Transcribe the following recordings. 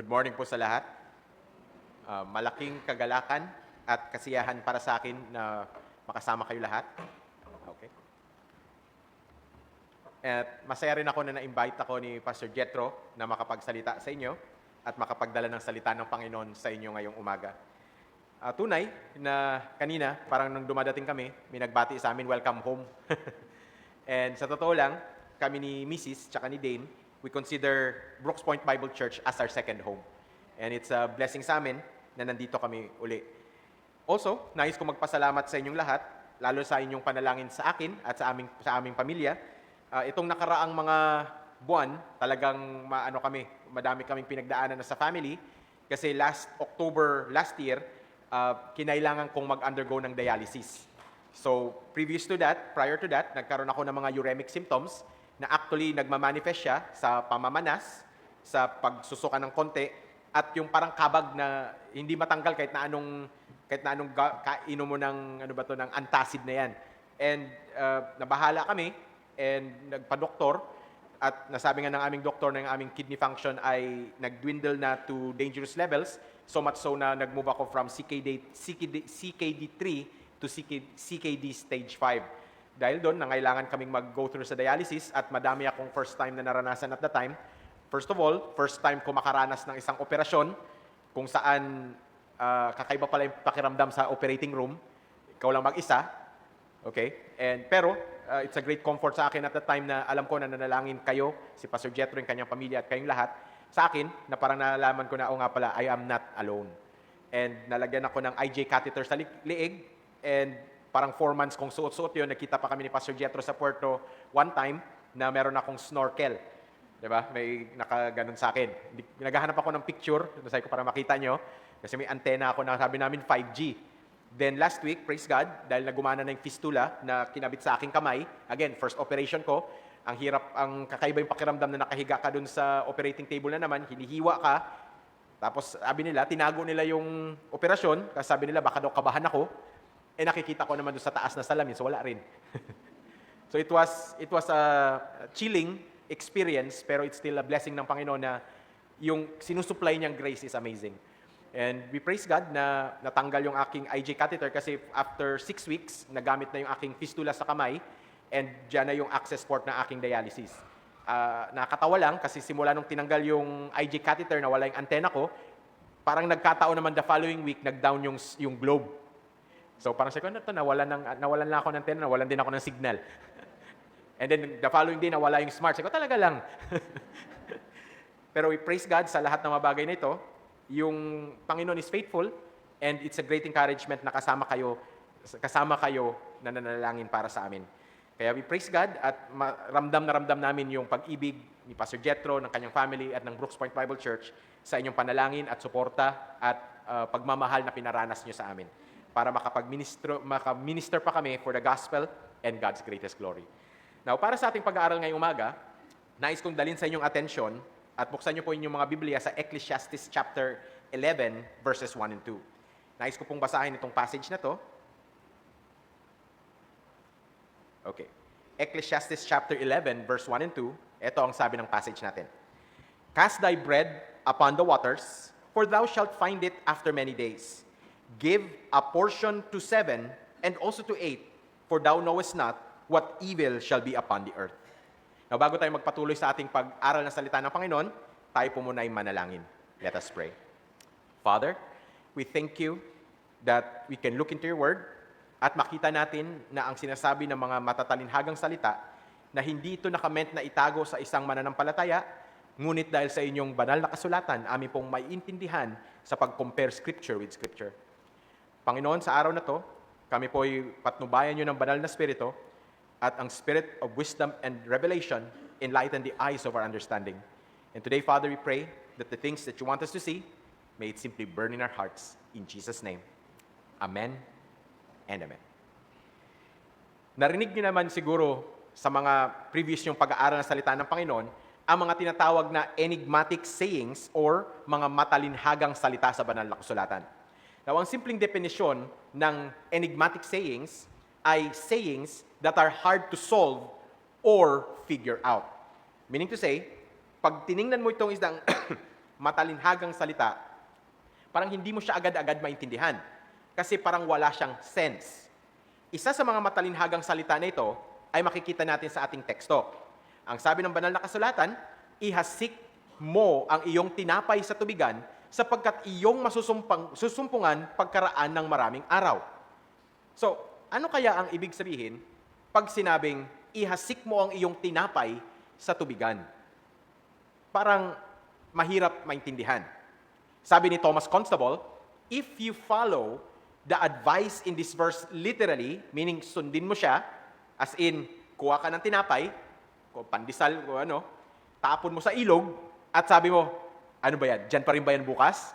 Good morning po sa lahat. Malaking kagalakan at kasiyahan para sa akin na makasama kayo lahat. Okay. At masaya rin ako na na-invite ako ni Pastor Jethro na makapagsalita sa inyo at makapagdala ng salita ng Panginoon sa inyo ngayong umaga. Tunay na kanina, parang nung dumadating kami, may nagbati sa amin, welcome home. And sa totoo lang, kami ni Mrs. tsaka ni Dane, we consider Brooks Point Bible Church as our second home. And it's a blessing sa amin na nandito kami uli. Also, nais ko magpasalamat sa inyong lahat, lalo sa inyong panalangin sa akin at sa aming pamilya. Itong nakaraang mga buwan, talagang madami kaming pinagdaanan na sa family. Kasi last October last year, kinailangan kong mag-undergo ng dialysis. So, prior to that, nagkaroon ako ng mga uremic symptoms na actually nagmamanifest siya sa pamamanas, sa pagsusuka ng konti, at yung parang kabag na hindi matanggal kahit na anong kainom mo ng ng antacid na yan. And nabahala kami and nagpa-doktor at nasabi nga ng aming doktor na yung aming kidney function ay nagdwindle na to dangerous levels, so much so na nag-move ako from CKD3 to CKD stage 5. Dahil doon, nangailangan kaming mag-go through sa dialysis at madami akong first time na naranasan at the time. First of all, first time ko makaranas ng isang operasyon kung saan kakaiba pala yung pakiramdam sa operating room. Ikaw lang mag-isa. Okay? Pero, it's a great comfort sa akin at the time na alam ko na nanalangin kayo, si Pastor Jethro, yung kanyang pamilya at kayong lahat, sa akin, na parang nalalaman ko na, nga pala, I am not alone. And nalagyan ako ng IJ catheter sa liig, and parang 4 months kong suot-suot yun. Nakita pa kami ni Pastor Jethro sa Puerto one time na meron akong snorkel. Diba? May nakaganon sa akin. Naghahanap ako ng picture, nasay ko para makita nyo, kasi may antena ako na sabi namin 5G. Then last week, praise God, dahil nagumana na yung fistula na kinabit sa aking kamay, again, first operation ko, ang kakaiba yung pakiramdam na nakahiga ka dun sa operating table na naman, hinihiwa ka, tapos sabi nila, tinago nila yung operasyon, kasi sabi nila, baka daw kabahan ako, nakikita ko naman doon sa taas na salamin, so wala rin. So it was a chilling experience, pero it's still a blessing ng Panginoon na yung sinusupply niyang grace is amazing. And we praise God na natanggal yung aking IJ catheter kasi after 6 weeks, nagamit na yung aking fistula sa kamay and dyan na yung access port na aking dialysis. Nakakatawa lang kasi simula nung tinanggal yung IJ catheter na wala yung antena ko, parang nagkataon naman the following week, nag-down yung globe. So parang sabi ko, nawalan na ako ng antena, nawalan din ako ng signal. And then the following day, nawala yung smart. Sabi ko, talaga lang. Pero we praise God sa lahat ng mga bagay na ito. Yung Panginoon is faithful and it's a great encouragement na kasama kayo na nanalangin para sa amin. Kaya we praise God at ramdam na ramdam namin yung pag-ibig ni Pastor Jethro, ng kanyang family at ng Brooks Point Bible Church sa inyong panalangin at suporta at pagmamahal na pinaranas nyo sa amin para maka-minister pa kami for the gospel and God's greatest glory. Now, para sa ating pag-aaral ngayong umaga, nais kong dalhin sa inyong atensyon at buksan niyo po inyong mga Biblia sa Ecclesiastes chapter 11, verses 1 and 2. Nais ko pong basahin itong passage na to. Okay. Ecclesiastes chapter 11, verse 1 and 2. Ito ang sabi ng passage natin. Cast thy bread upon the waters, for thou shalt find it after many days. Give a portion to 7 and also to 8, for thou knowest not what evil shall be upon the earth. Now, bago tayo magpatuloy sa ating pag-aral ng salita ng Panginoon, tayo po muna ay manalangin. Let us pray. Father, we thank you that we can look into your word at makita natin na ang sinasabi ng mga matatalinhagang salita na hindi ito nakament na itago sa isang mananampalataya, ngunit dahil sa inyong banal na kasulatan, amin pong maiintindihan sa pag-compare Scripture with Scripture. Panginoon, sa araw na to, kami po ay patnubayan nyo ng banal na Espiritu at ang Spirit of wisdom and revelation enlighten the eyes of our understanding. And today, Father, we pray that the things that you want us to see, may it simply burn in our hearts. In Jesus' name, Amen and Amen. Narinig niyo naman siguro sa mga previous yung pag-aaral ng salita ng Panginoon, ang mga tinatawag na enigmatic sayings or mga matalinhagang salita sa banal na kasulatan. Now, ang simpleng definisyon ng enigmatic sayings ay sayings that are hard to solve or figure out. Meaning to say, pag tiningnan mo itong isang matalinhagang salita, parang hindi mo siya agad-agad maintindihan. Kasi parang wala siyang sense. Isa sa mga matalinhagang salita na ito ay makikita natin sa ating teksto. Ang sabi ng banal na kasulatan, ihasik mo ang iyong tinapay sa tubigan sapagkat iyong susumpungan pagkaraan ng maraming araw. So, ano kaya ang ibig sabihin pag sinabing ihasik mo ang iyong tinapay sa tubigan? Parang mahirap maintindihan. Sabi ni Thomas Constable, if you follow the advice in this verse literally, meaning sundin mo siya, as in, kuha ka ng tinapay, pandesal, tapon mo sa ilog, at sabi mo, ano ba yan? Diyan pa rin ba yan bukas?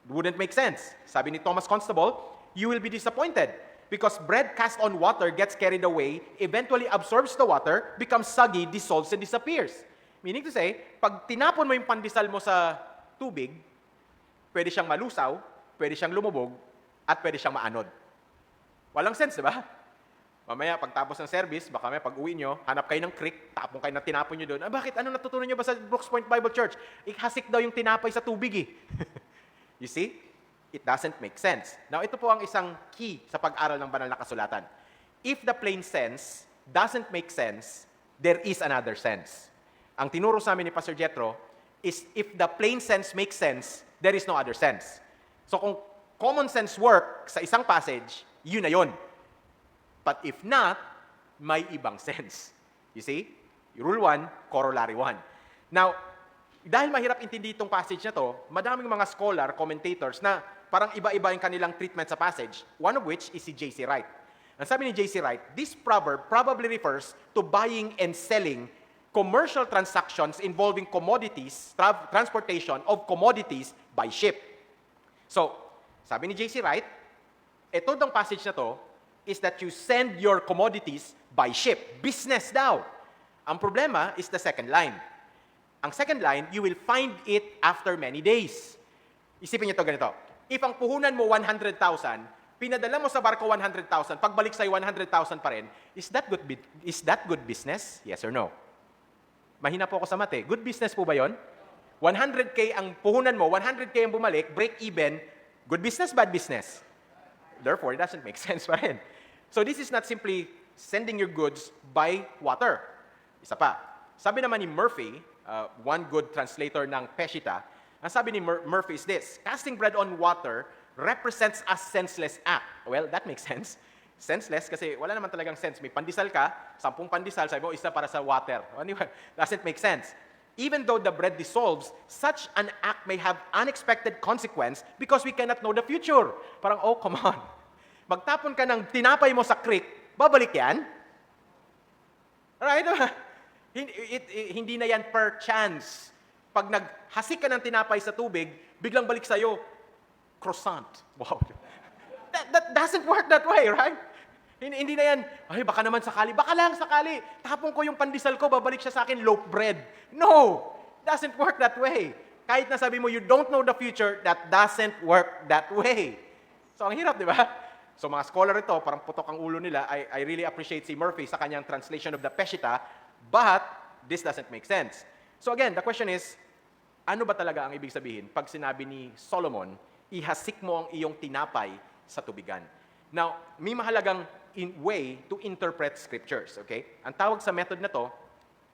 Wouldn't make sense. Sabi ni Thomas Constable, you will be disappointed because bread cast on water gets carried away, eventually absorbs the water, becomes soggy, dissolves, and disappears. Meaning to say, pag tinapon mo yung pandesal mo sa tubig, pwede siyang malusaw, pwede siyang lumubog, at pwede siyang maanod. Walang sense, di ba? Mamaya, pagtapos ng service, baka may pag-uwi nyo, hanap kayo ng creek, tapon kayo ng tinapon nyo doon. Bakit? Ano natutunan nyo ba sa Brooks Point Bible Church? Ihasik daw yung tinapay sa tubig eh. You see? It doesn't make sense. Now, ito po ang isang key sa pag-aral ng banal na kasulatan. If the plain sense doesn't make sense, there is another sense. Ang tinuro sa amin ni Pastor Jethro is if the plain sense makes sense, there is no other sense. So kung common sense work sa isang passage, yun na yun. But if not, may ibang sense. You see? Rule 1, corollary 1. Now, dahil mahirap intindi itong passage na to, madaming mga scholar, commentators na parang iba-iba yung kanilang treatment sa passage, one of which is si J.C. Wright. Ang sabi ni J.C. Wright, this proverb probably refers to buying and selling commercial transactions involving commodities, transportation of commodities by ship. So, sabi ni J.C. Wright, ito ng passage na to is that you send your commodities by ship. Business daw. Ang problema is the second line. Ang second line, you will find it after many days. Isipin niyo to ganito. If ang puhunan mo 100,000, pinadala mo sa barko 100,000, pagbalik sa'yo 100,000 pa rin, is that good business? Yes or no? Mahina po ako sa mate. Good business po ba yon? 100K ang puhunan mo, 100K ang bumalik, break even, good business, bad business? Therefore, it doesn't make sense pa rin. So this is not simply sending your goods by water. Isa pa. Sabi naman ni Murphy, one good translator ng Peshitta, ang sabi ni Murphy is this, casting bread on water represents a senseless act. Well, that makes sense. Senseless kasi wala naman talagang sense. May pandesal ka, 10 pandesal, sabi mo, isa para sa water. Doesn't make sense. Even though the bread dissolves, such an act may have unexpected consequence because we cannot know the future. Parang, oh, come on. Magtapon ka ng tinapay mo sa creek, babalik yan? Right? Hindi na yan per chance. Pag naghasik ka ng tinapay sa tubig, biglang balik sa'yo, croissant. Wow. That doesn't work that way, right? Hindi na yan, ay baka naman sakali. Baka lang sakali. Tapon ko yung pandesal ko, babalik siya sa akin, loaf bread. No! Doesn't work that way. Kahit na sabi mo, you don't know the future, that doesn't work that way. So, ang hirap, di ba? So, mga scholar ito, parang putok ang ulo nila. I really appreciate si Murphy sa kanyang translation of the Peshitta, but this doesn't make sense. So, again, the question is, ano ba talaga ang ibig sabihin pag sinabi ni Solomon, ihasik mo ang iyong tinapay sa tubigan? Now, may mahalagang way to interpret scriptures, okay? Ang tawag sa method na to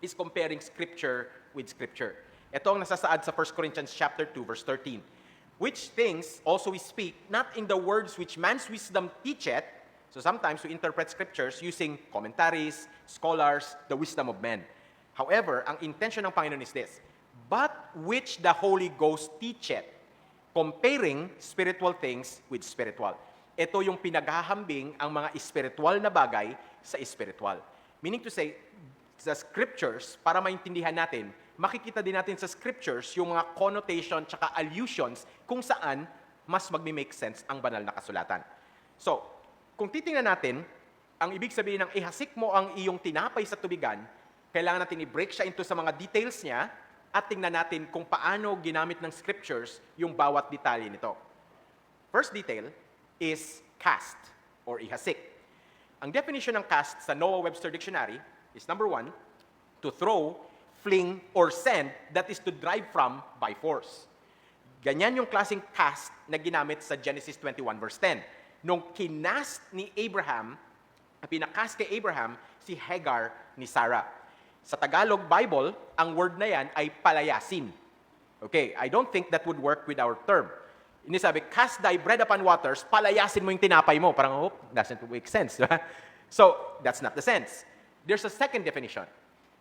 is comparing scripture with scripture. Ito ang nasasaad sa 1 Corinthians chapter 2, verse 13. Which things also we speak, not in the words which man's wisdom teacheth. So sometimes we interpret scriptures using commentaries, scholars, the wisdom of men. However, ang intention ng Panginoon is this, but which the Holy Ghost teacheth, comparing spiritual things with spiritual. Ito yung pinaghahambing ang mga spiritual na bagay sa spiritual. Meaning to say, sa scriptures, para maintindihan natin, makikita din natin sa scriptures yung mga connotation tsaka allusions kung saan mas magmi-make sense ang banal na kasulatan. So, kung titingnan natin, ang ibig sabihin ng ihasik mo ang iyong tinapay sa tubigan, kailangan natin i-break siya into sa mga details niya at tingnan natin kung paano ginamit ng scriptures yung bawat detalye nito. First detail is cast or ihasik. Ang definition ng cast sa Noah Webster Dictionary is number 1, to throw, fling, or send, that is to drive from by force. Ganyan yung klaseng cast na ginamit sa Genesis 21 verse 10. Nung kinast ni Abraham, pinakast kay Abraham, si Hagar ni Sarah. Sa Tagalog Bible, ang word na yan ay palayasin. Okay, I don't think that would work with our term. Ini sabi, cast thy bread upon waters, palayasin mo yung tinapay mo. Parang, doesn't make sense. So, that's not the sense. There's a second definition.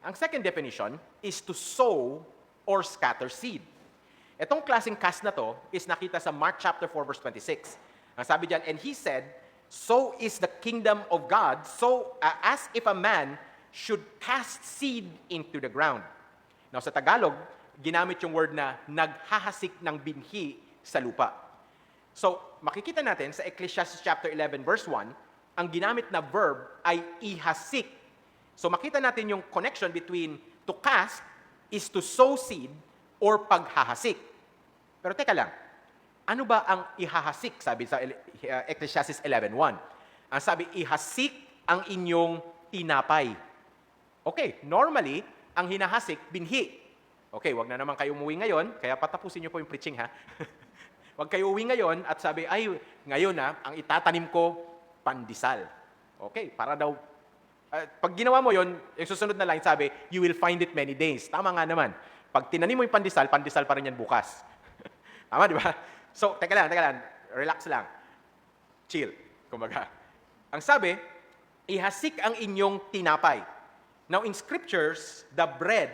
Ang second definition is to sow or scatter seed. Itong klaseng cast na to is nakita sa Mark chapter 4 verse 26. Ang sabi diyan, and he said, so is the kingdom of God, so as if a man should cast seed into the ground. Now sa Tagalog, ginamit yung word na naghahasik ng binhi sa lupa. So, makikita natin sa Ecclesiastes chapter 11 verse 1, ang ginamit na verb ay ihasik. So, makita natin yung connection between to cast is to sow seed or paghahasik. Pero teka lang, ano ba ang ihahasik? Sabi sa Ecclesiastes 11.1. Ang sabi, ihasik ang inyong tinapay. Okay, normally, ang hinahasik, binhi. Okay, wag na naman kayo umuwi ngayon, kaya patapusin niyo po yung preaching, ha? Wag kayo uwi ngayon at sabi, ay, ngayon ang itatanim ko, pandesal. Okay, para daw, pag ginawa mo yon, yung susunod na line sabi, you will find it many days. Tama nga naman. Pag tinanim mo yung pandesal, pandesal pa rin yan bukas. Tama, di ba? So, teka lang, relax lang. Chill, kumbaga. Ang sabi, ihasik ang inyong tinapay. Now, in scriptures, the bread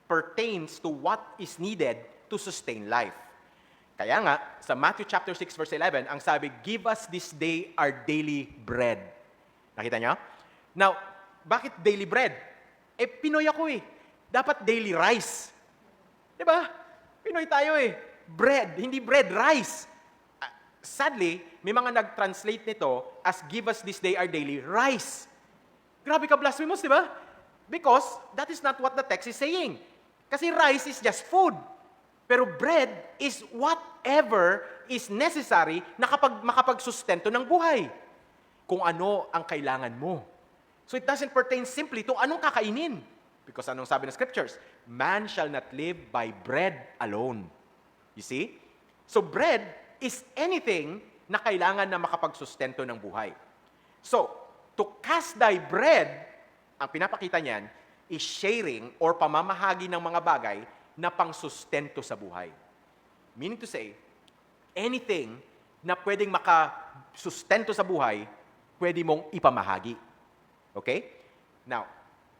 pertains to what is needed to sustain life. Kaya nga, sa Matthew chapter 6 verse 11, ang sabi, give us this day our daily bread. Nakita niyo? Now, bakit daily bread? Pinoy ako Dapat daily rice. Diba? Pinoy tayo Bread, hindi bread, rice. Sadly, may mga nag-translate nito as give us this day our daily rice. Grabe ka blasphemous, diba? Because that is not what the text is saying. Kasi rice is just food. Pero bread is whatever is necessary na makapagsustento ng buhay. Kung ano ang kailangan mo. So it doesn't pertain simply to anong kakainin. Because anong sabi ng scriptures? Man shall not live by bread alone. You see? So bread is anything na kailangan na makapagsustento ng buhay. So, to cast thy bread, ang pinapakita niyan is sharing or pamamahagi ng mga bagay na pangsustento sa buhay. Meaning to say, anything na pwedeng makasustento sa buhay, pwede mong ipamahagi. Okay? Now,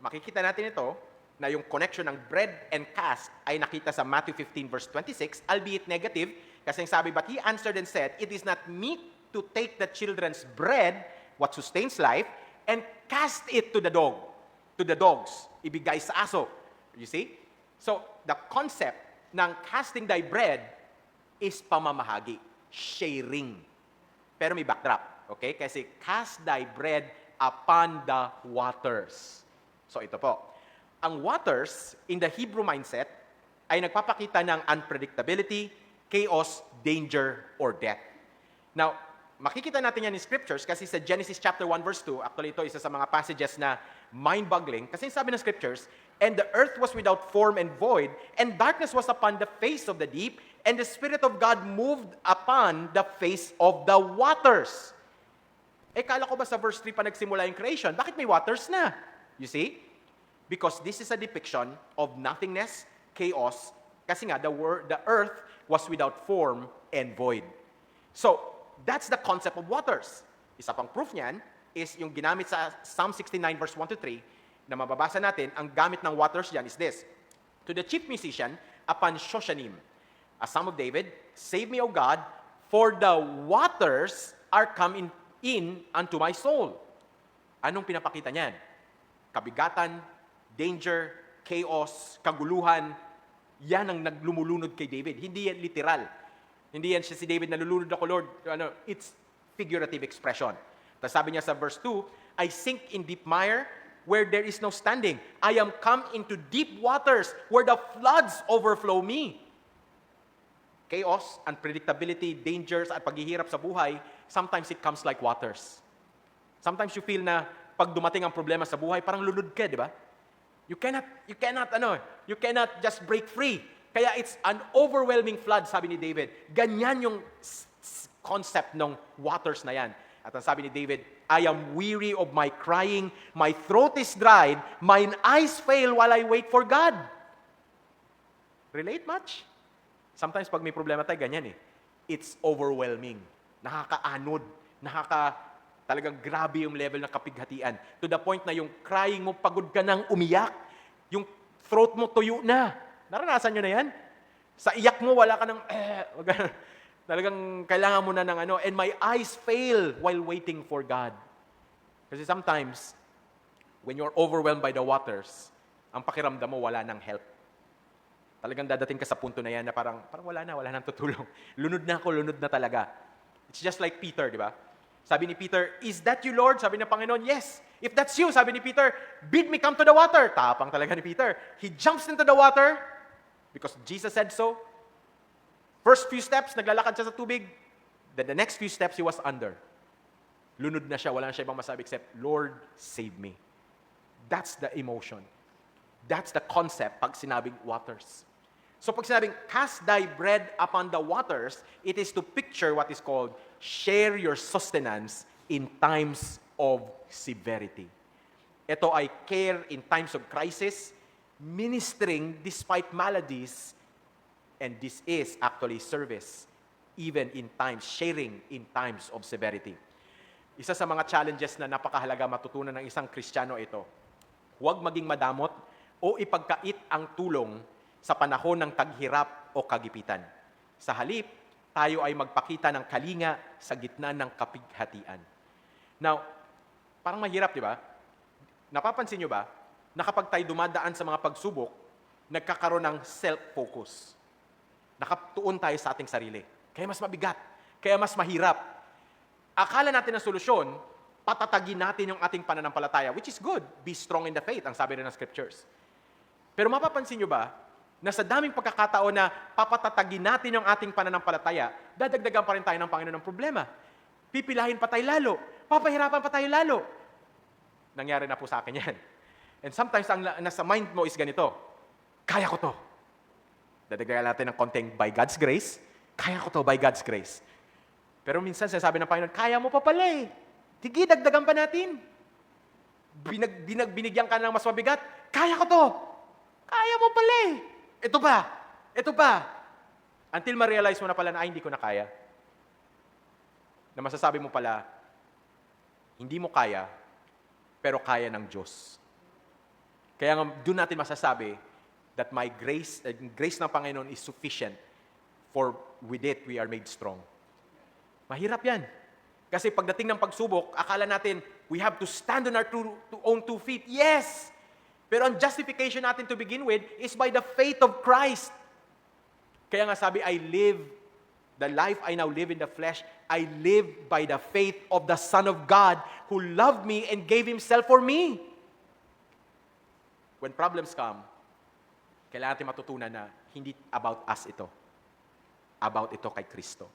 makikita natin ito na yung connection ng bread and cast ay nakita sa Matthew 15 verse 26, albeit negative, kasi sabi, but he answered and said, it is not meet to take the children's bread, what sustains life, and cast it to the dogs. Ibigay sa aso. You see? So, the concept ng casting thy bread is pamamahagi, sharing. Pero may backdrop, okay? Kasi cast thy bread upon the waters. So, ito po. Ang waters, in the Hebrew mindset, ay nagpapakita ng unpredictability, chaos, danger, or death. Now, makikita natin yan in scriptures kasi sa Genesis chapter 1 verse 2, actually ito isa sa mga passages na mind-boggling kasi sabi ng scriptures, and the earth was without form and void, and darkness was upon the face of the deep, and the Spirit of God moved upon the face of the waters. Kala ko ba sa verse 3 pa nagsimula yung creation? Bakit may waters na? You see? Because this is a depiction of nothingness, chaos, kasi nga the earth was without form and void. So, that's the concept of waters. Isa pang proof niyan is yung ginamit sa Psalm 69 verse 1 to 3 na mababasa natin, ang gamit ng waters diyan is this. To the chief musician upon Shoshanim, a psalm of David, save me, O God, for the waters are come in unto my soul. Anong pinapakita niyan? Kabigatan, danger, chaos, kaguluhan, yan ang naglumulunod kay David. Hindi yan literal. Hindi yan siya si David, nalulunod ako, Lord. It's figurative expression. Tapos sabi niya sa verse 2, I sink in deep mire where there is no standing. I am come into deep waters where the floods overflow me. Chaos, unpredictability, dangers, at paghihirap sa buhay, sometimes it comes like waters. Sometimes you feel na pag dumating ang problema sa buhay, parang lulod ka, di ba? You cannot just break free. Kaya it's an overwhelming flood, sabi ni David. Ganyan yung concept ng waters na yan. At ang sabi ni David, I am weary of my crying, my throat is dried, mine eyes fail while I wait for God. Relate much? Sometimes pag may problema tayo, ganyan eh. It's overwhelming. Nakakaanod. Talagang grabe yung level ng kapighatian. To the point na yung crying mo, pagod ka nang umiyak. Yung throat mo tuyo na. Naranasan nyo na yan? Sa iyak mo, wala ka ng talagang kailangan mo na ng and my eyes fail while waiting for God. Kasi sometimes, when you're overwhelmed by the waters, ang pakiramdam mo, wala nang help. Talagang dadating ka sa punto na yan na parang wala nang tutulong. Lunod na talaga. It's just like Peter, di ba? Sabi ni Peter, is that you, Lord? Sabi ng Panginoon, yes. If that's you, sabi ni Peter, bid me come to the water. Tapang talaga ni Peter. He jumps into the water because Jesus said so. First few steps, naglalakad siya sa tubig. Then the next few steps, he was under. Lunod na siya. Wala na siya ibang masabi except, Lord, save me. That's the emotion. That's the concept pag sinabing waters. So pag sinabing, cast thy bread upon the waters, it is to picture what is called, share your sustenance in times of severity. Ito ay care in times of crisis, ministering despite maladies, and this is actually service, even in times, sharing in times of severity. Isa sa mga challenges na napakahalaga matutunan ng isang Kristiyano ito, huwag maging madamot o ipagkait ang tulong sa panahon ng taghirap o kagipitan. Sa halip, tayo ay magpakita ng kalinga sa gitna ng kapighatian. Now, parang mahirap, di ba? Napapansin nyo ba na kapag tayo dumadaan sa mga pagsubok, nagkakaroon ng self-focus. Nakatuon tayo sa ating sarili. Kaya mas mabigat. Kaya mas mahirap. Akala natin ang solusyon, patatagin natin yung ating pananampalataya, which is good. Be strong in the faith, ang sabi rin ng scriptures. Pero mapapansin nyo ba, na sa daming pagkakataon na papatatagin natin yung ating pananampalataya, dadagdagan pa rin tayo ng Panginoon ng problema. Pipilahin pa tayo lalo. Papahirapan pa tayo lalo. Nangyari na po sa akin yan. And sometimes, ang nasa mind mo is ganito, kaya ko to. Dadagdagan natin ng konting by God's grace, kaya ko to by God's grace. Pero minsan sinasabi ng Panginoon, kaya mo pa pala eh. Sige, dagdagan pa natin. Binigyan ka ng mas mabigat, kaya ko to. Kaya mo pala eh. Ito pa. Until ma-realize mo na pala na, hindi ko na kaya. Na masasabi mo pala, hindi mo kaya, pero kaya ng Diyos. Kaya nga, doon natin masasabi that my grace, grace ng Panginoon is sufficient, for with it we are made strong. Mahirap yan. Kasi pagdating ng pagsubok, akala natin, we have to stand on our own 2 feet. Yes! Pero ang justification natin to begin with is by the faith of Christ. Kaya nga sabi, the life I now live in the flesh, I live by the faith of the Son of God who loved me and gave Himself for me. When problems come, kailangan natin matutunan na hindi about us ito. About ito kay Kristo.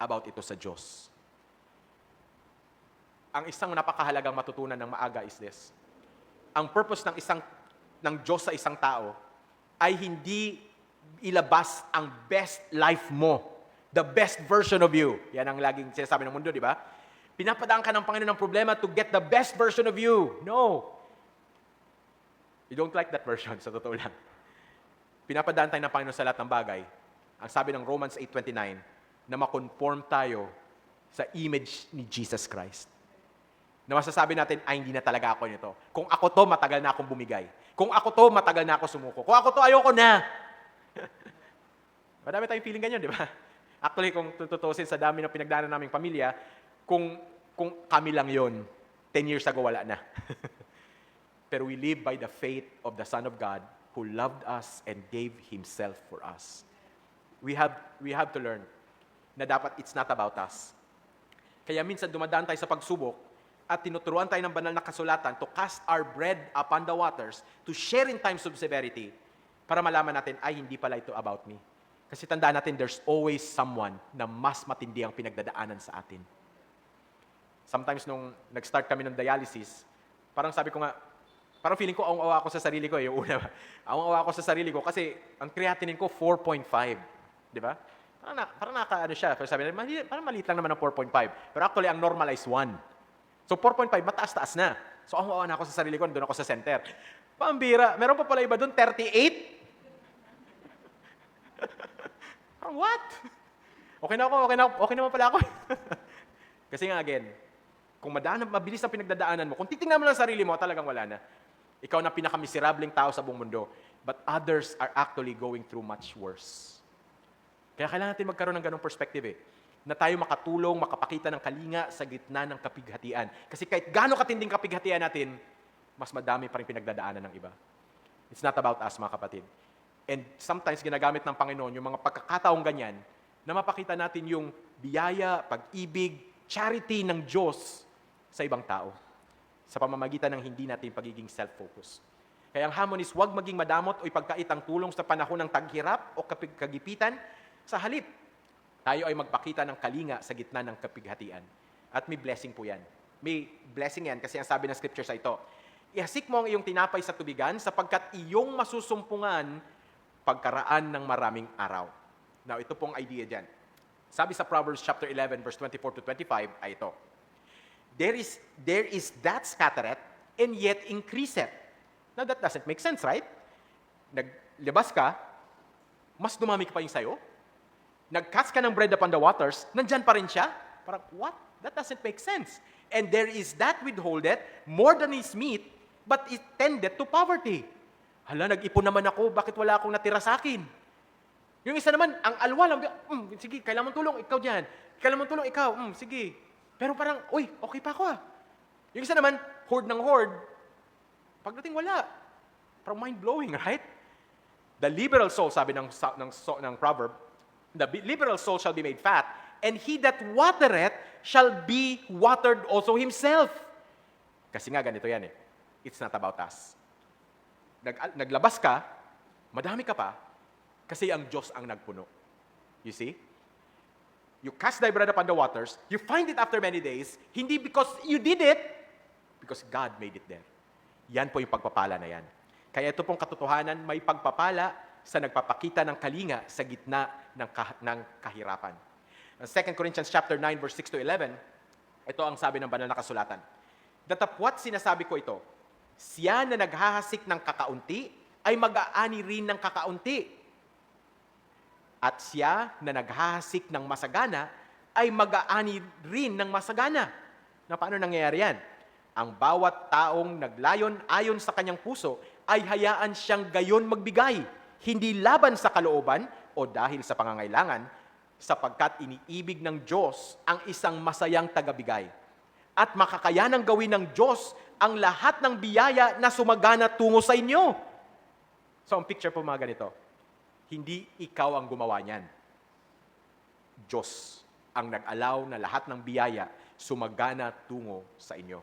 About ito sa Diyos. Ang isang napakahalagang matutunan ng maaga is this. Ang purpose ng Diyos sa isang tao ay hindi ilabas ang best life mo. The best version of you. Yan ang laging sinasabi ng mundo, di ba? Pinapadaan ka ng Panginoon ng problema to get the best version of you. No. You don't like that version, sa totoo lang. Pinapadaan tayo ng Panginoon sa lahat ng bagay. Ang sabi ng Romans 8:29, na makonform tayo sa image ni Jesus Christ. Na masasabi natin, hindi na talaga ako nito. Kung ako to, matagal na akong bumigay. Kung ako to, matagal na ako sumuko. Kung ako to, ayoko na. Madami tayong feeling ganyan, di ba? Actually, kung tututusin sa dami ng pinagdaanan naming pamilya, kung kami lang yon, 10 years ago, wala na. Pero we live by the faith of the Son of God who loved us and gave Himself for us. We have to learn na dapat it's not about us. Kaya minsan dumadaan tayo sa pagsubok at tinuturuan tayo ng banal na kasulatan to cast our bread upon the waters, to share in times of severity, para malaman natin, hindi pala ito about me. Kasi tandaan natin, there's always someone na mas matindi ang pinagdadaanan sa atin. Sometimes nung nag-start kami ng dialysis, parang sabi ko nga, Parang feeling ko, awang-awa ako sa sarili ko, yung una. Awang-awa ako sa sarili ko kasi ang creatinine ko, 4.5. Di ba? Parang naka, ano siya. Pero sabi nila, parang maliit lang naman ang 4.5. Pero actually, ang normalized 1. So 4.5, mataas-taas na. So awang-awa na ako sa sarili ko, doon ako sa center. Pambira, meron pa pala iba doon, 38. Parang what? Okay na ako, okay naman pala ako. Kasi nga again, kung mabilis ang pinagdadaanan mo, kung titingnan mo lang sa sarili mo, talagang wala na. Ikaw na pinakamiserableng tao sa buong mundo. But others are actually going through much worse. Kaya kailangan natin magkaroon ng ganong perspective na tayo makatulong, makapakita ng kalinga sa gitna ng kapighatian. Kasi kahit gaano katinding kapighatian natin, mas madami pa rin pinagdadaanan ng iba. It's not about us, mga kapatid. And sometimes ginagamit ng Panginoon yung mga pagkakataong ganyan na mapakita natin yung biyaya, pag-ibig, charity ng Diyos sa ibang tao sa pamamagitan ng hindi natin pagiging self-focused. Kaya ang hamon is huwag maging madamot o ipagkait ang tulong sa panahon ng taghirap o kagipitan. Sa halip, tayo ay magpakita ng kalinga sa gitna ng kapighatian. At may blessing po yan. May blessing yan kasi ang sabi ng scripture sa ito, ihasik mo ang iyong tinapay sa tubigan sapagkat iyong masusumpungan pagkaraan ng maraming araw. Now, ito pong idea dyan. Sabi sa Proverbs chapter 11, verse 24 to 25 ay ito, There is that scattereth and yet increaseth. Now, that doesn't make sense, right? Naglabas ka, mas dumami ka pa yung sayo. Nag-cast ka ng bread upon the waters, nandyan pa rin siya. Parang, what? That doesn't make sense. And there is that withholdeth more than is meet, but it tendeth to poverty. Hala, nag-ipon naman ako, bakit wala akong natira sa akin? Yung isa naman, ang alwa lang, sige, kailangan mong tulong, ikaw dyan. Kailangan mong tulong, ikaw, sige. Pero parang, uy, okay pa ako ah. Yung isa naman, hoard ng hoard, pagdating wala. Parang mind-blowing, right? The liberal soul, sabi ng proverb, the liberal soul shall be made fat, and he that watereth shall be watered also himself. Kasi nga, ganito yan eh. It's not about us. Naglabas ka, madami ka pa, kasi ang Diyos ang nagpuno. You see? You cast thy bread upon the waters, you find it after many days, hindi because you did it, because God made it there. Yan po yung pagpapala na yan. Kaya ito pong katotohanan, may pagpapala sa nagpapakita ng kalinga sa gitna ng kahirapan. 2 Corinthians chapter 9, verse 6 to 11, ito ang sabi ng banal na kasulatan. Datapwat sinasabi ko ito, siya na naghahasik ng kakaunti ay mag-aani rin ng kakaunti. At siya na naghahasik ng masagana ay mag-aani rin ng masagana. Na paano nangyayari yan? Ang bawat taong naglayon ayon sa kanyang puso ay hayaan siyang gayon magbigay, hindi laban sa kalooban o dahil sa pangangailangan, sapagkat iniibig ng Diyos ang isang masayang tagabigay. At makakayanang gawin ng Diyos ang lahat ng biyaya na sumagana tungo sa inyo. So, ang picture po mga ganito, hindi ikaw ang gumawa niyan. Diyos ang nag-allow na lahat ng biyaya sumagana tungo sa inyo.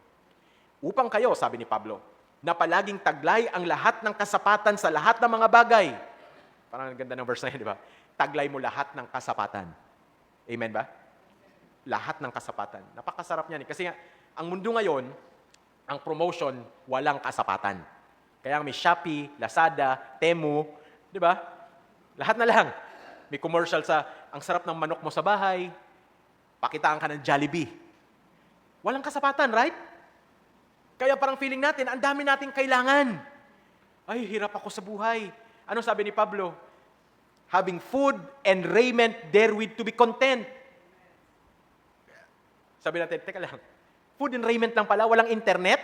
Upang kayo, sabi ni Pablo, na palaging taglay ang lahat ng kasapatan sa lahat ng mga bagay. Parang ang ganda ng verse na yun, di ba? Taglay mo lahat ng kasapatan. Amen ba? Lahat ng kasapatan. Napakasarap niyan. Kasi nga, ang mundo ngayon, ang promotion, walang kasapatan. Kaya may Shopee, Lazada, Temu, di ba? Lahat na lang. May commercial sa, ang sarap ng manok mo sa bahay, pakitaan ka ng Jollibee. Walang kasapatan, right? Kaya parang feeling natin, ang dami nating kailangan. Ay, hirap ako sa buhay. Ano sabi ni Pablo? Having food and raiment therewith to be content. Sabi natin, teka lang, food and raiment lang pala, walang internet?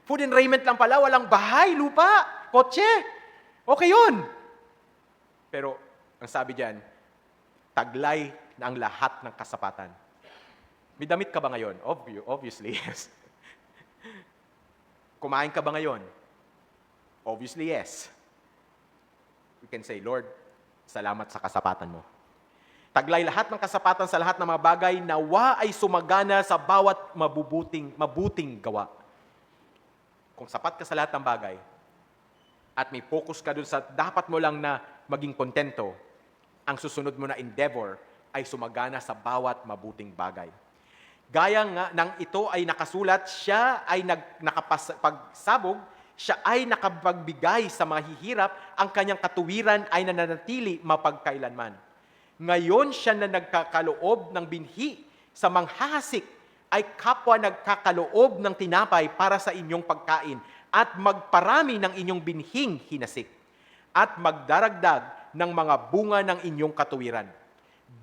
Food and raiment lang pala, walang bahay, lupa, kotse? Okay yun. Pero, ang sabi diyan, taglay na ang lahat ng kasapatan. May damit ka ba ngayon? Obviously, yes. Kumain ka ba ngayon? Obviously, yes. We can say, Lord, salamat sa kasapatan mo. Taglay lahat ng kasapatan sa lahat ng mga bagay, nawa ay sumagana sa bawat mabuting gawa. Kung sapat ka sa lahat ng bagay, at may focus ka dun sa dapat mo lang na maging kontento, ang susunod mo na endeavor ay sumagana sa bawat mabuting bagay. Gaya nga nang ito ay nakasulat, siya ay nakapagsabog, siya ay nakapagbigay sa mga hihirap, ang kanyang katuwiran ay nananatili mapagkailanman. Ngayon siya na nagkakaloob ng binhi sa manghahasik ay kapwa nagkakaloob ng tinapay para sa inyong pagkain at magparami ng inyong binhing hinasik at magdaragdag ng mga bunga ng inyong katuwiran.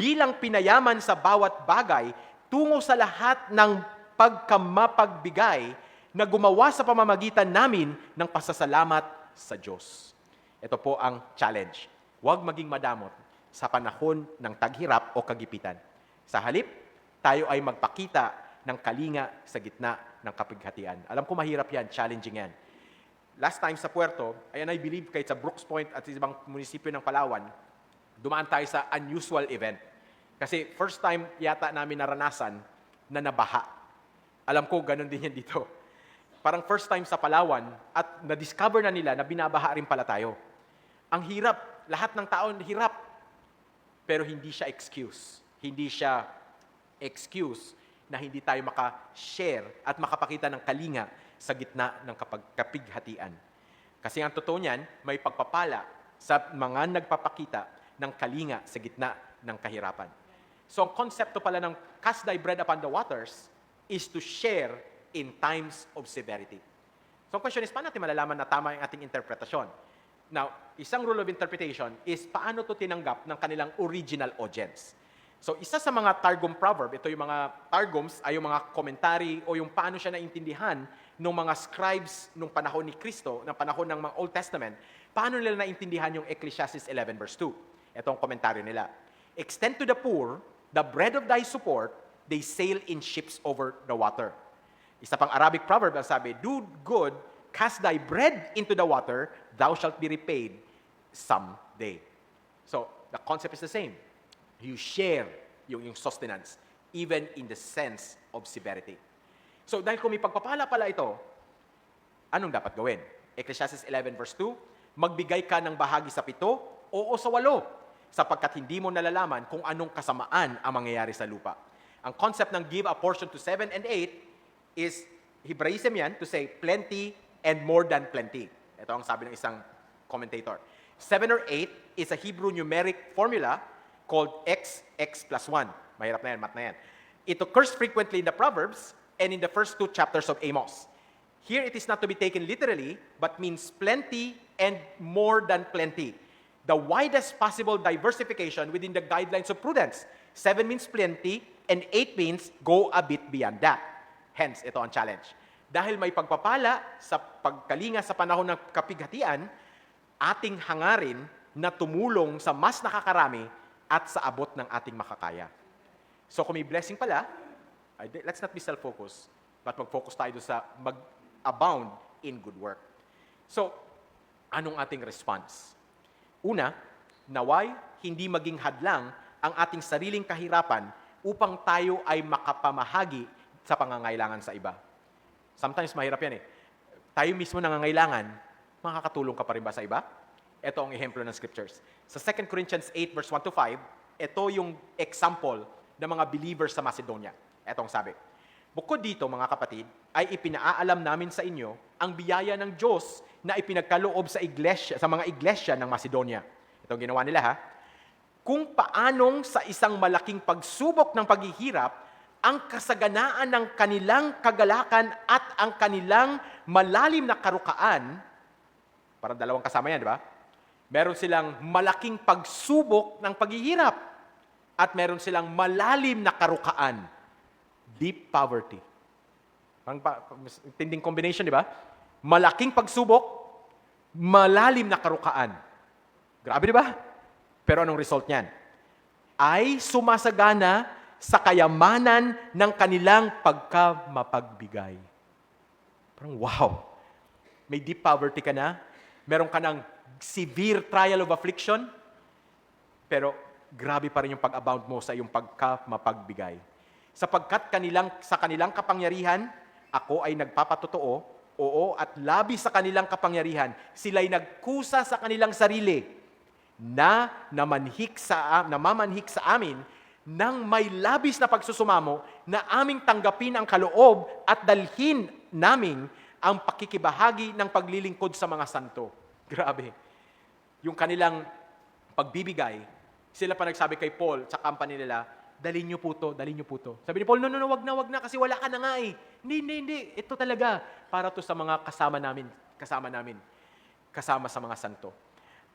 Bilang pinayaman sa bawat bagay, tungo sa lahat ng pagkamapagbigay na gumawa sa pamamagitan namin ng pasasalamat sa Diyos. Ito po ang challenge. Huwag maging madamot sa panahon ng taghirap o kagipitan. Sa halip, tayo ay magpakita ng kalinga sa gitna ng kapighatian. Alam ko mahirap yan, challenging yan. Last time sa Puerto, ayan I believe kahit sa Brooks Point at sa ibang munisipyo ng Palawan, dumaan tayo sa unusual event. Kasi first time yata namin naranasan na nabaha. Alam ko, ganun din yan dito. Parang first time sa Palawan at na-discover na nila na binabaha rin pala tayo. Ang hirap, lahat ng tao hirap. Pero hindi siya excuse. Hindi siya excuse na hindi tayo maka-share at makapakita ng kalinga sa gitna ng kapighatian. Kasi ang totoo niyan, may pagpapala sa mga nagpapakita ng kalinga sa gitna ng kahirapan. So ang konsepto pala ng cast thy bread upon the waters is to share in times of severity. So ang question is, paano natin malalaman na tama yung ating interpretasyon? Now, isang rule of interpretation is paano to tinanggap ng kanilang original audience. So, isa sa mga Targum proverb, ito yung mga Targums, ay yung mga commentary o yung paano siya naintindihan ng mga scribes nung panahon ni Kristo, ng panahon ng mga Old Testament, paano nila naintindihan yung Ecclesiastes 11 verse 2. Ito ang komentaryo nila. Extend to the poor the bread of thy support, they sail in ships over the water. Isa pang Arabic proverb ang sabi, do good, cast thy bread into the water, thou shalt be repaid someday. So, the concept is the same. You share yung sustenance, even in the sense of severity. So, dahil kung may pagpapala pala ito, anong dapat gawin? Ecclesiastes 11 verse 2, magbigay ka ng bahagi sa 7 o sa 8, sapagkat hindi mo nalalaman kung anong kasamaan ang mangyayari sa lupa. Ang concept ng give a portion to 7 and 8 is, Hebraism yan, to say plenty and more than plenty. Ito ang sabi ng isang commentator. 7 or 8 is a Hebrew numeric formula called x plus 1. Mahirap na yan, math na yan. It occurs frequently in the Proverbs and in the first 2 chapters of Amos. Here it is not to be taken literally, but means plenty and more than plenty. The widest possible diversification within the guidelines of prudence. 7 means plenty, and 8 means go a bit beyond that. Hence, ito ang challenge. Dahil may pagpapala sa pagkalinga sa panahon ng kapighatian, ating hangarin na tumulong sa mas nakakarami at sa abot ng ating makakaya. So kung may blessing pala, let's not be self-focused, but mag-focus tayo sa mag-abound in good work. So, anong ating response? Una, naway hindi maging hadlang ang ating sariling kahirapan upang tayo ay makapamahagi sa pangangailangan sa iba. Sometimes mahirap yan eh. Tayo mismo nangangailangan, makakatulong ka pa rin ba sa iba? Ito ang ehemplo ng scriptures. Sa 2 Corinthians 8 verse 1 to 5, ito yung example ng mga believers sa Macedonia. Ito ang sabi. Bukod dito, mga kapatid, ay ipinaalam namin sa inyo ang biyaya ng Diyos na ipinagkaloob sa iglesia, sa mga iglesia ng Macedonia. Ito ang ginawa nila ha. Kung paanong sa isang malaking pagsubok ng paghihirap, ang kasaganaan ng kanilang kagalakan at ang kanilang malalim na karukaan, parang dalawang kasama yan, di ba? Meron silang malaking pagsubok ng paghihirap at meron silang malalim na karukaan. Deep poverty. Tinding combination, di ba? Malaking pagsubok, malalim na karukaan. Grabe, di ba? Pero anong result niyan? Ay sumasagana sa kayamanan ng kanilang pagkamapagbigay. Parang wow. May deep poverty ka na, meron ka ng severe trial of affliction, pero grabe pa rin yung pag-abound mo sa iyong pagkamapagbigay. Sapagkat sa kanilang kapangyarihan, ako ay nagpapatotoo, oo, at labi sa kanilang kapangyarihan, sila'y nagkusa sa kanilang sarili na namamanhik sa amin ng may labis na pagsusumamo na aming tanggapin ang kaloob at dalhin namin ang pakikibahagi ng paglilingkod sa mga santo. Grabe. Yung kanilang pagbibigay, sila pa nagsabi kay Paul sa company nila, dalhin niyo po to, dalhin niyo po to. Sabi ni Paul, no, wag na, kasi wala ka na nga eh. Hindi. Ito talaga, para to sa mga kasama namin, kasama sa mga santo.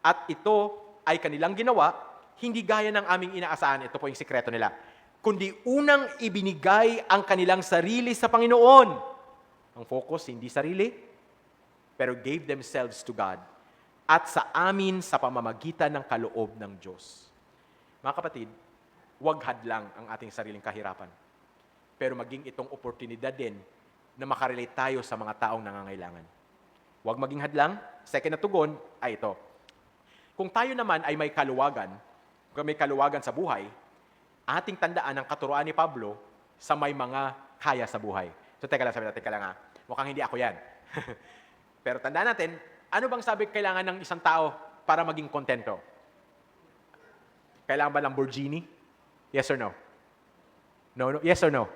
At ito ay kanilang ginawa, hindi gaya ng aming inaasahan, ito po yung sikreto nila, kundi unang ibinigay ang kanilang sarili sa Panginoon. Ang focus, hindi sarili, pero gave themselves to God at sa amin sa pamamagitan ng kaloob ng Diyos. Mga kapatid, huwag hadlang ang ating sariling kahirapan, pero maging itong oportunidad din na makarelate tayo sa mga taong nangangailangan. Huwag maging hadlang. Second na tugon ay ito. Kung tayo naman ay may kaluwagan sa buhay, ating tandaan ang katuruan ni Pablo sa may mga kaya sa buhay. So, teka lang ha. Mukhang hindi ako yan. Pero tandaan natin, ano bang sabi kailangan ng isang tao para maging kontento? Kailangan ba Lamborghini? Yes or no? No? Yes or no?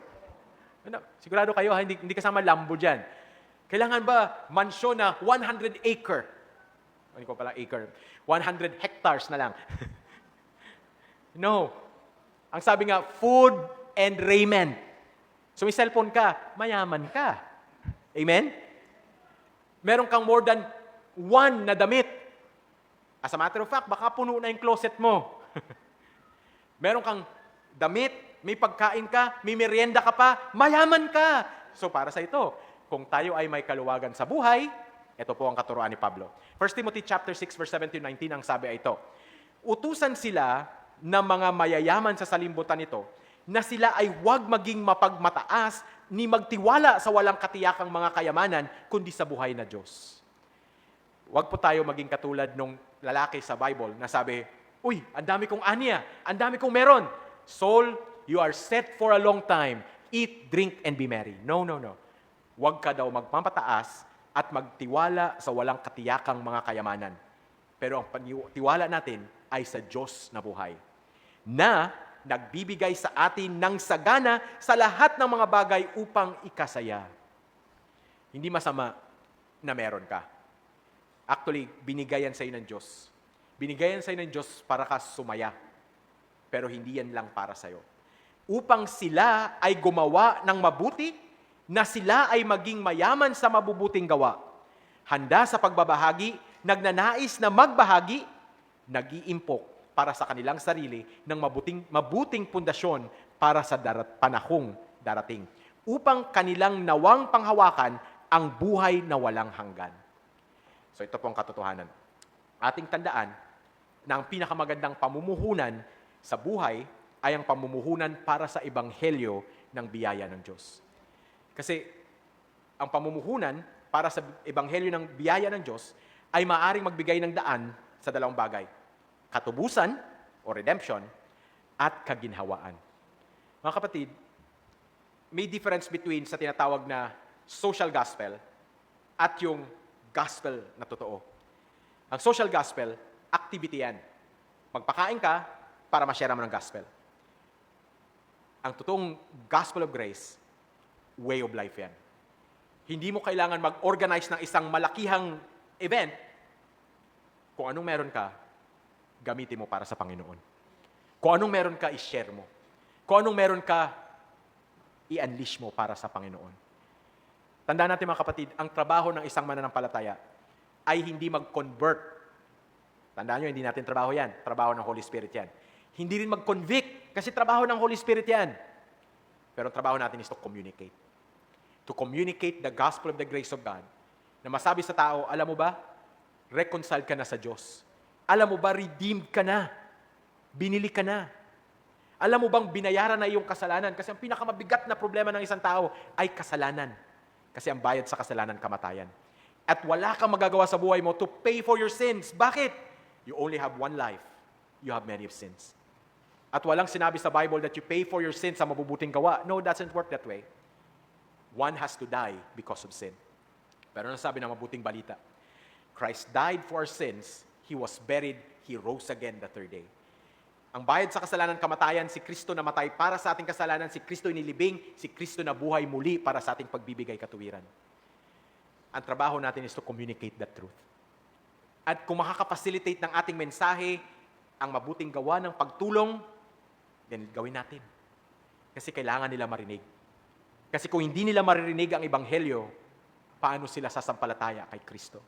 Ano? Sigurado kayo, hindi kasama Lambo dyan. Kailangan ba mansyon na 100 acre? Ano ko pala acre? 100 hectares na lang. No. Ang sabi nga, food and raiment. So may cellphone ka, mayaman ka. Amen? Meron kang more than one na damit. As a matter of fact, baka puno na yung closet mo. Meron kang damit, may pagkain ka, may merienda ka pa, mayaman ka. So para sa ito, kung tayo ay may kaluwagan sa buhay, ito po ang katuruan ni Pablo. 1 Timothy chapter 6 verse 17-19 ang sabi ay ito. Utusan sila ng mga mayayaman sa salimbutan nito na sila ay huwag maging mapagmataas ni magtiwala sa walang katiyakang mga kayamanan kundi sa buhay na Diyos. Huwag po tayo maging katulad nung lalaki sa Bible na sabi, uy, ang dami kong aniya, ang dami kong meron. Soul, you are set for a long time. Eat, drink, and be merry. No. Huwag ka daw magpapataas at magtiwala sa walang katiyakang mga kayamanan. Pero ang tiwala natin ay sa Diyos na buhay, na nagbibigay sa atin ng sagana sa lahat ng mga bagay upang ikasaya. Hindi masama na meron ka. Actually, binigayan sa iyo ng Diyos. Binigayan sa iyo ng Diyos para ka sumaya. Pero hindi yan lang para sa iyo. Upang sila ay gumawa ng mabuti, na sila ay maging mayaman sa mabubuting gawa. Handa sa pagbabahagi, nagnanais na magbahagi, nag-iimpok para sa kanilang sarili ng mabuting pundasyon para sa panahong darating, upang kanilang nawang panghawakan ang buhay na walang hanggan. So ito po ang katotohanan. Ating tandaan na ang pinakamagandang pamumuhunan sa buhay ay ang pamumuhunan para sa ebanghelyo ng biyaya ng Diyos. Kasi ang pamumuhunan para sa ebanghelyo ng biyaya ng Diyos ay maaaring magbigay ng daan sa dalawang bagay. Katubusan o redemption at kaginhawaan. Mga kapatid, may difference between sa tinatawag na social gospel at yung gospel na totoo. Ang social gospel, activity yan. Magpakain ka para ma-share mo ng gospel. Ang totoong gospel of grace, way of life yan. Hindi mo kailangan mag-organize ng isang malakihang event. Kung anong meron ka, gamitin mo para sa Panginoon. Kung anong meron ka, i-share mo. Kung anong meron ka, i-unleash mo para sa Panginoon. Tandaan natin mga kapatid, ang trabaho ng isang mananampalataya ay hindi mag-convert. Tandaan nyo, hindi natin trabaho yan. Trabaho ng Holy Spirit yan. Hindi rin mag-convict, kasi trabaho ng Holy Spirit yan. Pero ang trabaho natin is to communicate. To communicate the gospel of the grace of God. Na masabi sa tao, alam mo ba, reconciled ka na sa Diyos. Alam mo ba, redeemed ka na. Binili ka na. Alam mo bang binayaran na iyong kasalanan? Kasi ang pinakamabigat na problema ng isang tao ay kasalanan. Kasi ang bayad sa kasalanan, kamatayan. At wala kang magagawa sa buhay mo to pay for your sins. Bakit? You only have one life. You have many of sins. At walang sinabi sa Bible that you pay for your sins sa mabubuting gawa. No, it doesn't work that way. One has to die because of sin. Pero ano sabi ng mabuting balita? Christ died for our sins. He was buried. He rose again the third day. Ang bayad sa kasalanan, kamatayan, si Kristo namatay para sa ating kasalanan, si Kristo inilibing, si Kristo na buhay muli para sa ating pagbibigay katuwiran. Ang trabaho natin is to communicate that truth. At kung makakapacilitate ng ating mensahe ang mabuting gawa ng pagtulong, then gawin natin. Kasi kailangan nila marinig. Kasi kung hindi nila maririnig ang Ebanghelyo, paano sila sasampalataya kay Kristo?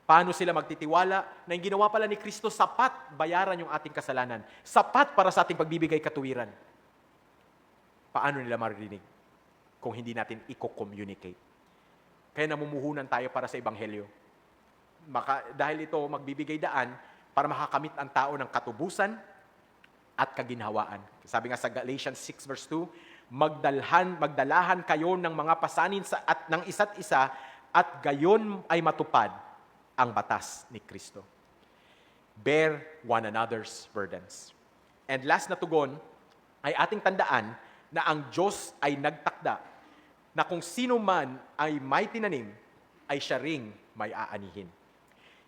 Paano sila magtitiwala na yung ginawa pala ni Kristo sapat bayaran yung ating kasalanan, sapat para sa ating pagbibigay katuwiran? Paano nila maririnig kung hindi natin i-communicate? Kaya namumuhunan tayo para sa Ebanghelyo. Dahil ito magbibigay daan para makakamit ang tao ng katubusan at kaginhawaan. Sabi nga sa Galatians 6 verse 2, magdalahan kayo ng mga pasanin at ng isa't isa at gayon ay matupad ang batas ni Kristo. Bear one another's burdens. And last na tugon ay ating tandaan na ang Diyos ay nagtakda na kung sino man ay may tinanim, ay siya ring may aanihin.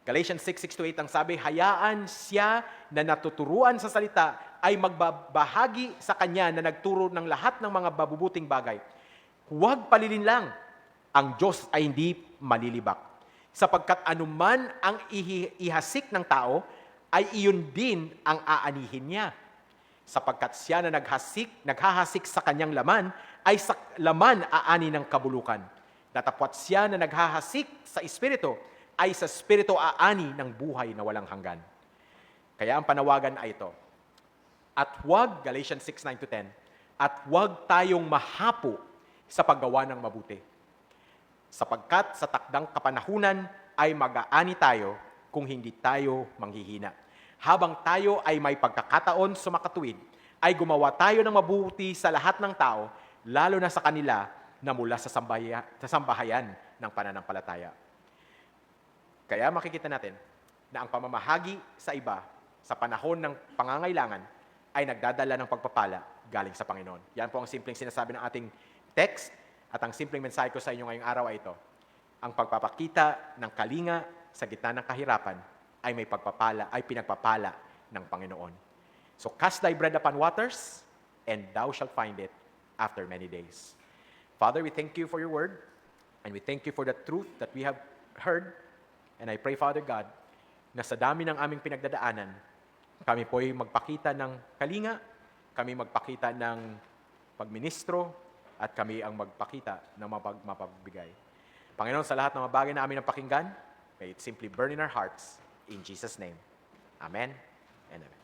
Galatians 6:6-8 ang sabi, hayaan siya na natuturuan sa salita ay magbabahagi sa kanya na nagturo ng lahat ng mga mabubuting bagay. Huwag palilin lang, ang Diyos ay hindi malilibak. Sapagkat anuman ang ihasik ng tao, ay iyon din ang aanihin niya. Sapagkat siya na naghahasik sa kanyang laman, ay sa laman aani ng kabulukan. Datapwat siya na naghahasik sa Espiritu, ay sa Espiritu aani ng buhay na walang hanggan. Kaya ang panawagan ay ito. At huwag, Galatians 6:9-10, at huwag tayong mahapo sa paggawa ng mabuti. Sapagkat sa takdang kapanahunan ay mag-aani tayo kung hindi tayo manghihina. Habang tayo ay may pagkakataon sumakatuwid, ay gumawa tayo ng mabuti sa lahat ng tao, lalo na sa kanila na mula sa sambahayan ng pananampalataya. Kaya makikita natin na ang pamamahagi sa iba sa panahon ng pangangailangan ay nagdadala ng pagpapala galing sa Panginoon. Yan po ang simpleng sinasabi ng ating text. At ang simpleng mensahe ko sa inyo ngayong araw ay ito. Ang pagpapakita ng kalinga sa gitna ng kahirapan ay may pagpapala, ay pinagpapala ng Panginoon. So cast thy bread upon waters, and thou shalt find it after many days. Father, we thank you for your word, and we thank you for the truth that we have heard. And I pray, Father God, na sa dami ng aming pinagdadaanan, kami po ay magpakita ng kalinga, kami magpakita ng pagministro, at kami ang magpakita ng mapagbigay. Panginoon, sa lahat ng mga bagay na amin ang pakinggan, may it simply burn in our hearts. In Jesus' name. Amen and amen.